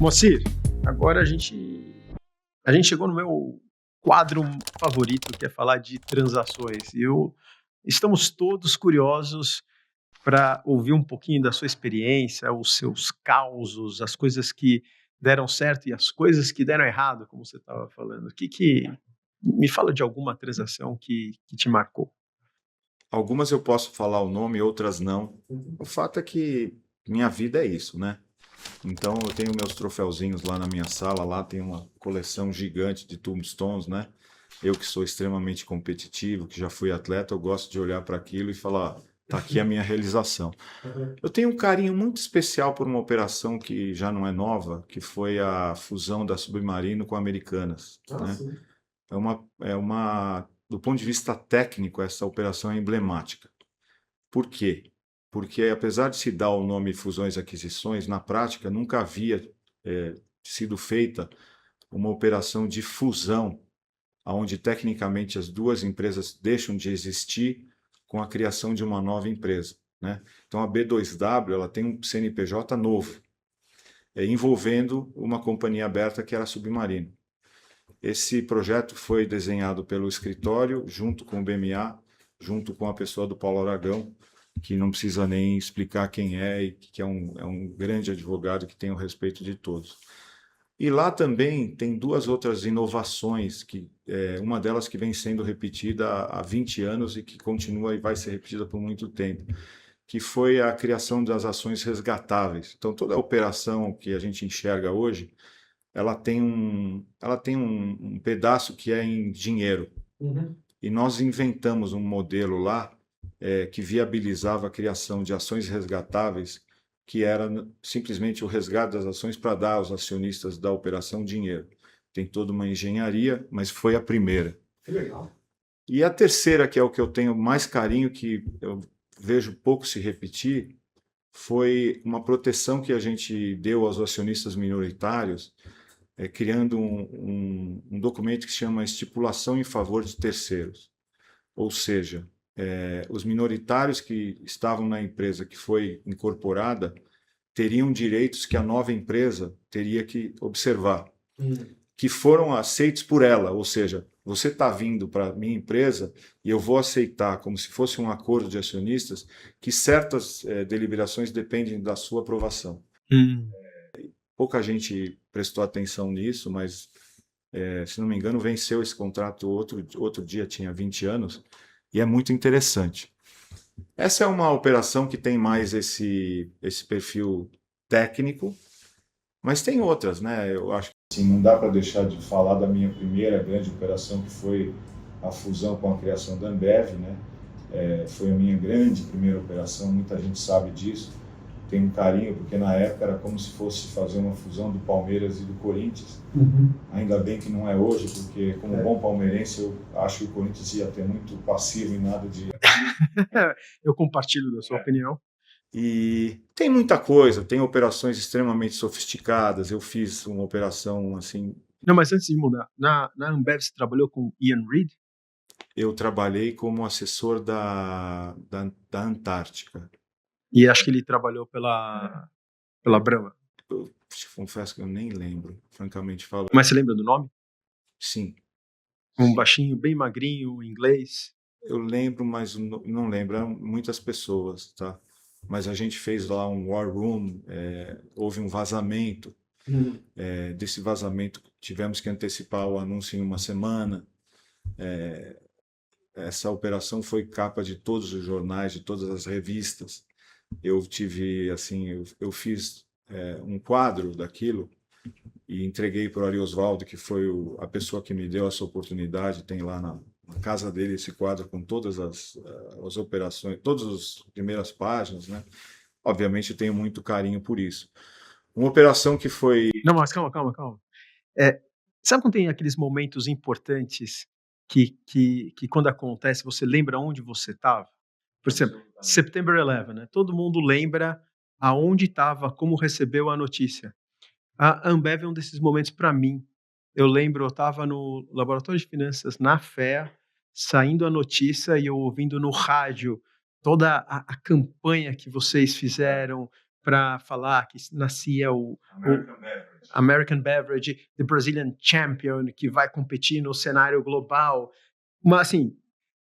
Moacir, agora a gente chegou no meu quadro favorito, que é falar de transações. Estamos todos curiosos para ouvir um pouquinho da sua experiência, os seus causos, as coisas que deram certo e as coisas que deram errado, como você estava falando. Me fala de alguma transação que te marcou. Algumas eu posso falar o nome, outras não. O fato é que minha vida é isso, né? Então eu tenho meus troféuzinhos lá na minha sala, lá tem uma coleção gigante de tombstones, né? Eu que sou extremamente competitivo, que já fui atleta, eu gosto de olhar para aquilo e falar, "Ó, tá aqui a minha realização." Eu tenho um carinho muito especial por uma operação que já não é nova, que foi a fusão da Submarino com a Americanas, né? Do ponto de vista técnico, essa operação é emblemática. Por quê? Porque, apesar de se dar o nome fusões e aquisições, na prática nunca havia sido feita uma operação de fusão, onde tecnicamente as duas empresas deixam de existir com a criação de uma nova empresa, né? Então a B2W ela tem um CNPJ novo, envolvendo uma companhia aberta que era a Submarino. Esse projeto foi desenhado pelo escritório, junto com o BMA, junto com a pessoa do Paulo Aragão, que não precisa nem explicar quem é e que é um grande advogado que tem o respeito de todos. E lá também tem duas outras inovações, uma delas que vem sendo repetida há 20 anos e que continua e vai ser repetida por muito tempo, que foi a criação das ações resgatáveis. Então, toda a operação que a gente enxerga hoje, ela tem um pedaço que é em dinheiro. Uhum. E nós inventamos um modelo lá que viabilizava a criação de ações resgatáveis, que era simplesmente o resgate das ações para dar aos acionistas da operação dinheiro. Tem toda uma engenharia, mas foi a primeira. Que legal. E a terceira, que é o que eu tenho mais carinho, que eu vejo pouco se repetir, foi uma proteção que a gente deu aos acionistas minoritários, criando um documento que se chama Estipulação em Favor de Terceiros. Ou seja, os minoritários que estavam na empresa que foi incorporada teriam direitos que a nova empresa teria que observar, que foram aceitos por ela. Ou seja, você está vindo para a minha empresa e eu vou aceitar, como se fosse um acordo de acionistas, que certas deliberações dependem da sua aprovação. Pouca gente prestou atenção nisso, mas, se não me engano, venceu esse contrato outro dia, tinha 20 anos, e é muito interessante. Essa é uma operação que tem mais esse perfil técnico, mas tem outras, né? Eu acho que assim, não dá para deixar de falar da minha primeira grande operação, que foi a fusão com a criação da Ambev, né? Foi a minha grande primeira operação, muita gente sabe disso. Tem um carinho, porque na época era como se fosse fazer uma fusão do Palmeiras e do Corinthians. Uhum. Ainda bem que não é hoje, porque como bom palmeirense eu acho que o Corinthians ia ter muito passivo e nada de... Eu compartilho da sua opinião. E tem muita coisa, tem operações extremamente sofisticadas. Eu fiz uma operação assim... Não, mas antes de mudar, na Ambev você trabalhou com Ian Reid? Eu trabalhei como assessor da Antártica. E acho que ele trabalhou pela Brahma. Eu te confesso que eu nem lembro, francamente falando. Mas você lembra do nome? Sim. Um baixinho, bem magrinho, inglês. Eu lembro, mas não lembro. Eram muitas pessoas, tá? Mas a gente fez lá um war room, houve um vazamento. Desse vazamento tivemos que antecipar o anúncio em uma semana. Essa operação foi capa de todos os jornais, de todas as revistas. Eu tive, assim, eu fiz um quadro daquilo e entreguei para o Ari Osvaldo, que foi a pessoa que me deu essa oportunidade. Tem lá na casa dele esse quadro com todas as operações, todas as primeiras páginas, né? Obviamente tenho muito carinho por isso. Uma operação que foi... Não, mas calma. Sabe quando tem aqueles momentos importantes que quando acontece você lembra onde você estava? Por exemplo, September 11, né? Todo mundo lembra aonde estava, como recebeu a notícia. A Ambev é um desses momentos para mim. Eu lembro, eu estava no laboratório de finanças, na FEA, saindo a notícia e eu ouvindo no rádio toda a campanha que vocês fizeram para falar que nascia o American Beverage, the Brazilian Champion, que vai competir no cenário global. Mas, assim,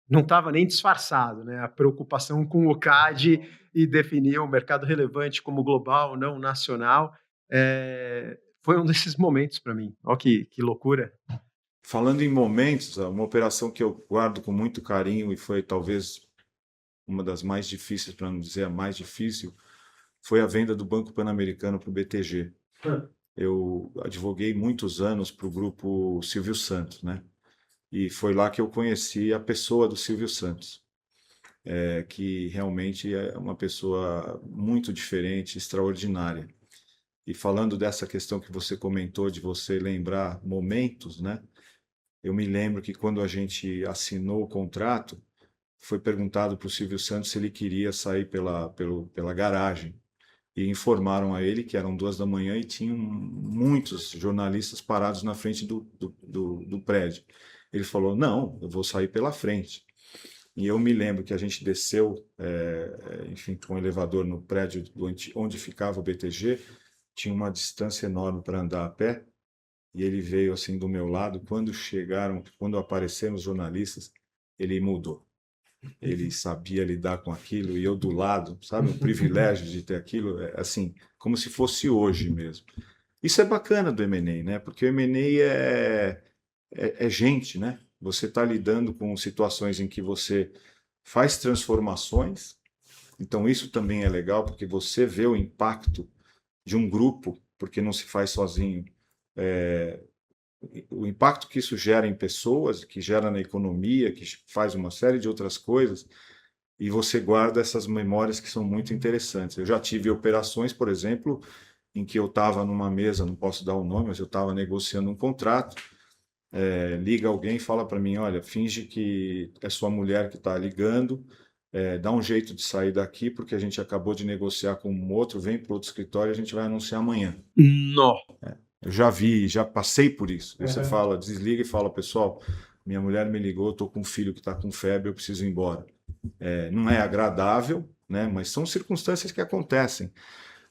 não estava nem disfarçado, né? A preocupação com o CAD e definir um mercado relevante como global, não nacional, foi um desses momentos para mim. Olha que loucura. Falando em momentos, uma operação que eu guardo com muito carinho e foi talvez uma das mais difíceis, para não dizer a mais difícil, foi a venda do Banco Pan-Americano para o BTG. Eu advoguei muitos anos para o grupo Silvio Santos, né? E foi lá que eu conheci a pessoa do Silvio Santos, que realmente é uma pessoa muito diferente, extraordinária. E falando dessa questão que você comentou de você lembrar momentos, né? Eu me lembro que quando a gente assinou o contrato, foi perguntado para o Silvio Santos se ele queria sair pela garagem. E informaram a ele que eram 2 da manhã e tinham muitos jornalistas parados na frente do prédio. Ele falou: não, eu vou sair pela frente. E eu me lembro que a gente desceu, enfim, com o elevador no prédio onde ficava o BTG, tinha uma distância enorme para andar a pé, e ele veio assim do meu lado. Quando apareceram os jornalistas, ele mudou. Ele sabia lidar com aquilo e eu do lado, sabe? Um privilégio de ter aquilo, assim, como se fosse hoje mesmo. Isso é bacana do M&A, né? Porque o M&A é gente, né? Você está lidando com situações em que você faz transformações, então isso também é legal, porque você vê o impacto de um grupo, porque não se faz sozinho. O impacto que isso gera em pessoas, que gera na economia, que faz uma série de outras coisas, e você guarda essas memórias que são muito interessantes. Eu já tive operações, por exemplo, em que eu estava numa mesa, não posso dar o nome, mas eu estava negociando um contrato, liga alguém e fala para mim: olha, finge que é sua mulher que está ligando, dá um jeito de sair daqui, porque a gente acabou de negociar com um outro, vem para outro escritório e a gente vai anunciar amanhã. Não. Eu já vi, já passei por isso. Aí você fala, desliga e fala: pessoal, minha mulher me ligou, estou com um filho que está com febre, eu preciso ir embora. Não é agradável, né? Mas são circunstâncias que acontecem.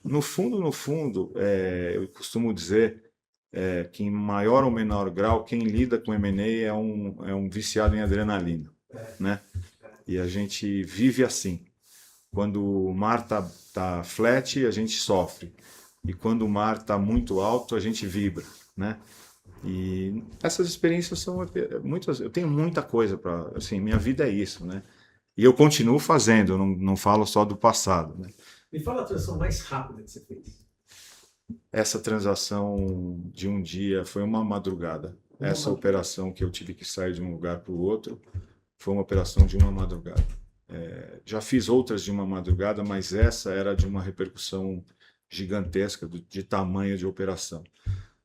No fundo, eu costumo dizer que em maior ou menor grau, quem lida com M&A é um viciado em adrenalina, né? E a gente vive assim. Quando o mar tá flat, a gente sofre. E quando o mar está muito alto, a gente vibra, né? E essas experiências são muitas. Eu tenho muita coisa para, assim, minha vida é isso, né? E eu continuo fazendo, eu não falo só do passado, né? Me fala a transação mais rápida que você fez. Essa transação de um dia foi uma madrugada. Essa operação que eu tive que sair de um lugar para o outro foi uma operação de uma madrugada. Já fiz outras de uma madrugada, mas essa era de uma repercussão gigantesca de tamanho de operação.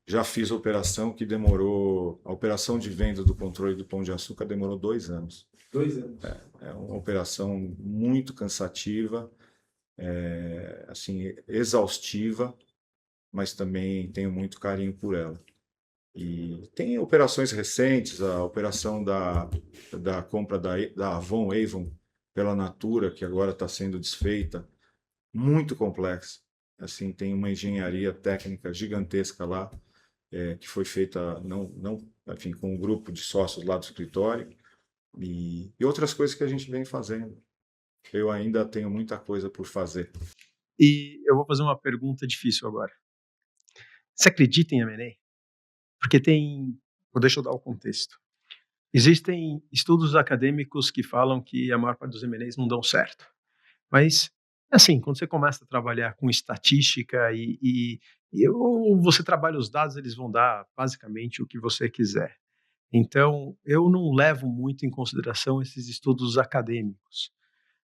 Já fiz operação que demorou. A operação de venda do controle do Pão de Açúcar demorou 2 anos. 2 anos. É uma operação muito cansativa, assim, exaustiva, mas também tenho muito carinho por ela. E tem operações recentes, a operação da compra da Avon pela Natura, que agora está sendo desfeita, muito complexa. Assim, tem uma engenharia técnica gigantesca lá, que foi feita enfim, com um grupo de sócios lá do escritório, e outras coisas que a gente vem fazendo. Eu ainda tenho muita coisa por fazer. E eu vou fazer uma pergunta difícil agora. Você acredita em M&A? Porque deixa eu dar o contexto. Existem estudos acadêmicos que falam que a maior parte dos M&As não dão certo. Mas, assim, quando você começa a trabalhar com estatística ou você trabalha os dados, eles vão dar basicamente o que você quiser. Então, eu não levo muito em consideração esses estudos acadêmicos.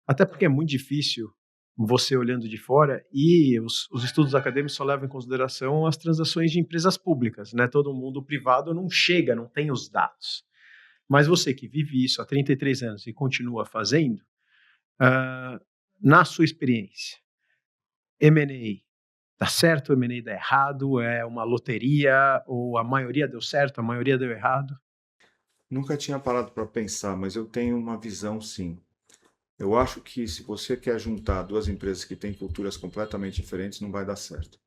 Até porque é muito difícil você olhando de fora, e os estudos acadêmicos só levam em consideração as transações de empresas públicas, né? Todo mundo privado não chega, não tem os dados. Mas você que vive isso há 33 anos e continua fazendo, na sua experiência, M&A dá certo, M&A dá errado, é uma loteria, ou a maioria deu certo, a maioria deu errado? Nunca tinha parado para pensar, mas eu tenho uma visão, sim. Eu acho que se você quer juntar duas empresas que têm culturas completamente diferentes, não vai dar certo.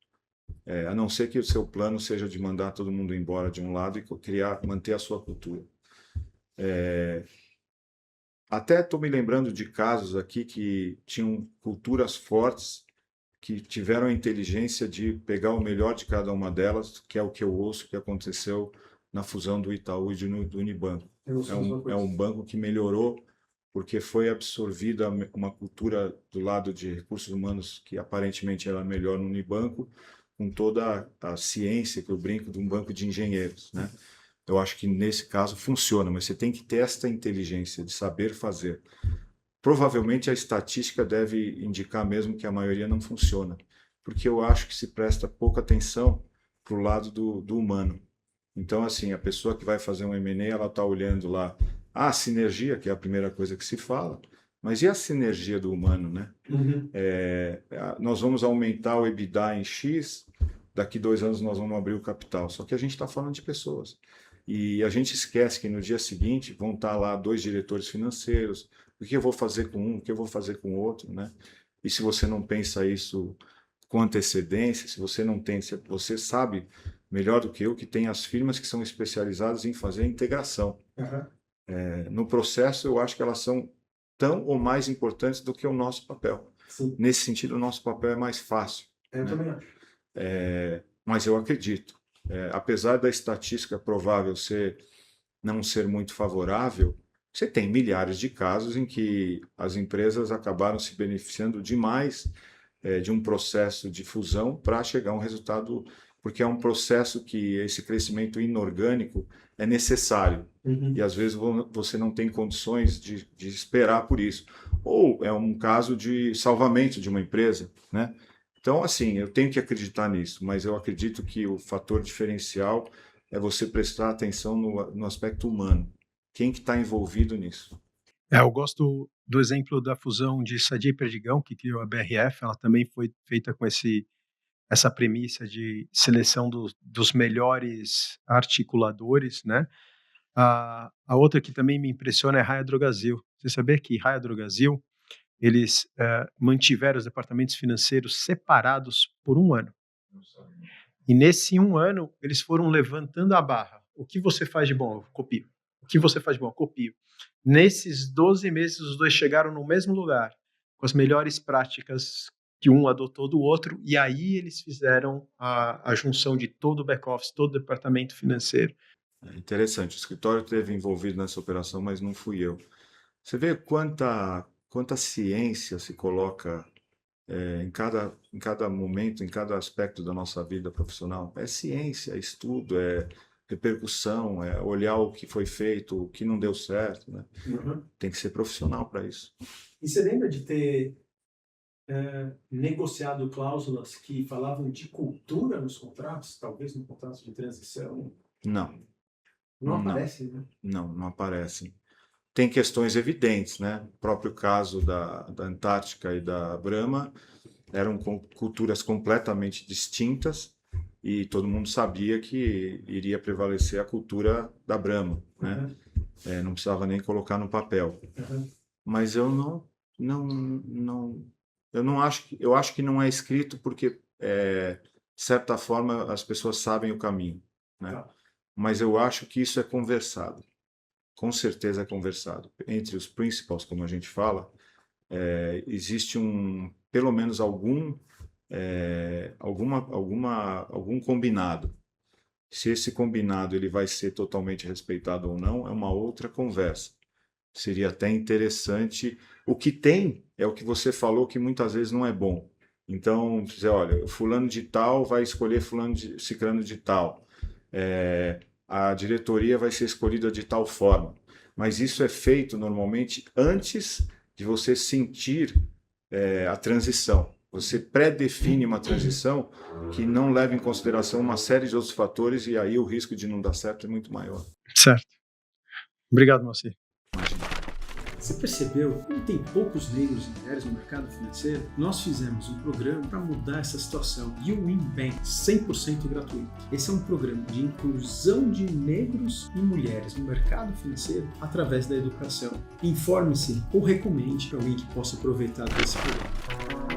A não ser que o seu plano seja de mandar todo mundo embora de um lado e manter a sua cultura. Até estou me lembrando de casos aqui que tinham culturas fortes, que tiveram a inteligência de pegar o melhor de cada uma delas, que é o que eu ouço que aconteceu na fusão do Itaú e do Unibanco. É um banco que melhorou porque foi absorvida uma cultura do lado de recursos humanos que aparentemente era melhor no Unibanco, com toda a ciência que eu brinco de um banco de engenheiros, né? Eu acho que nesse caso funciona, mas você tem que ter esta inteligência de saber fazer. Provavelmente a estatística deve indicar mesmo que a maioria não funciona, porque eu acho que se presta pouca atenção para o lado do humano. Então, assim, a pessoa que vai fazer um M&A, ela está olhando lá a sinergia, que é a primeira coisa que se fala, mas e a sinergia do humano, né? Uhum. Nós vamos aumentar o EBITDA em X, daqui 2 anos nós vamos abrir o capital, só que a gente está falando de pessoas. E a gente esquece que no dia seguinte vão estar lá 2 diretores financeiros, o que eu vou fazer com um, o que eu vou fazer com o outro, né? E se você não pensa isso com antecedência, se você não tem, se você sabe melhor do que eu que tem as firmas que são especializadas em fazer a integração. Uhum. No processo, eu acho que elas são tão ou mais importantes do que o nosso papel. Sim. Nesse sentido, o nosso papel é mais fácil. Eu também acho. Mas eu acredito. Apesar da estatística provável não ser muito favorável, você tem milhares de casos em que as empresas acabaram se beneficiando demais de um processo de fusão para chegar a um resultado, porque é um processo que esse crescimento inorgânico é necessário. Uhum. E às vezes você não tem condições de esperar por isso. Ou é um caso de salvamento de uma empresa, né? Então, assim, eu tenho que acreditar nisso, mas eu acredito que o fator diferencial é você prestar atenção no aspecto humano. Quem que está envolvido nisso? Eu gosto do exemplo da fusão de Sadia e Perdigão, que criou a BRF. Ela também foi feita com essa premissa de seleção dos melhores articuladores, né? A outra que também me impressiona é a Raia Drogasil. Você sabia que Raia Drogasil, eles mantiveram os departamentos financeiros separados por 1 ano. E nesse 1 ano, eles foram levantando a barra. O que você faz de bom? Eu copio. O que você faz de bom? Eu copio. Nesses 12 meses, os dois chegaram no mesmo lugar, com as melhores práticas que um adotou do outro, e aí eles fizeram a junção de todo o back-office, todo o departamento financeiro. Interessante, o escritório esteve envolvido nessa operação, mas não fui eu. Você vê quanta ciência se coloca em cada momento, em cada aspecto da nossa vida profissional. É ciência, é estudo, é repercussão, é olhar o que foi feito, o que não deu certo, né? Uhum. Tem que ser profissional para isso. E você lembra de ter negociado cláusulas que falavam de cultura nos contratos, talvez no contrato de transição? Não. Não aparece, né? Não aparecem. Tem questões evidentes, né? O próprio caso da Antártica e da Brahma eram culturas completamente distintas e todo mundo sabia que iria prevalecer a cultura da Brahma, né? Uhum. Não precisava nem colocar no papel. Uhum. Mas eu eu acho que não é escrito porque, de certa forma, as pessoas sabem o caminho, né? Tá. Mas eu acho que isso é conversado. Com certeza é conversado. Entre os principals, como a gente fala, existe pelo menos algum combinado. Se esse combinado ele vai ser totalmente respeitado ou não, é uma outra conversa. Seria até interessante. O que tem é o que você falou que muitas vezes não é bom. Então, dizer, olha, fulano de tal vai escolher ciclano de tal. A diretoria vai ser escolhida de tal forma. Mas isso é feito normalmente antes de você sentir a transição. Você pré-define uma transição que não leva em consideração uma série de outros fatores e aí o risco de não dar certo é muito maior. Certo. Obrigado, Moacir. Imagina. Você percebeu como tem poucos negros e mulheres no mercado financeiro? Nós fizemos um programa para mudar essa situação. You Win Bank, 100% gratuito. Esse é um programa de inclusão de negros e mulheres no mercado financeiro através da educação. Informe-se ou recomende para alguém que possa aproveitar desse programa.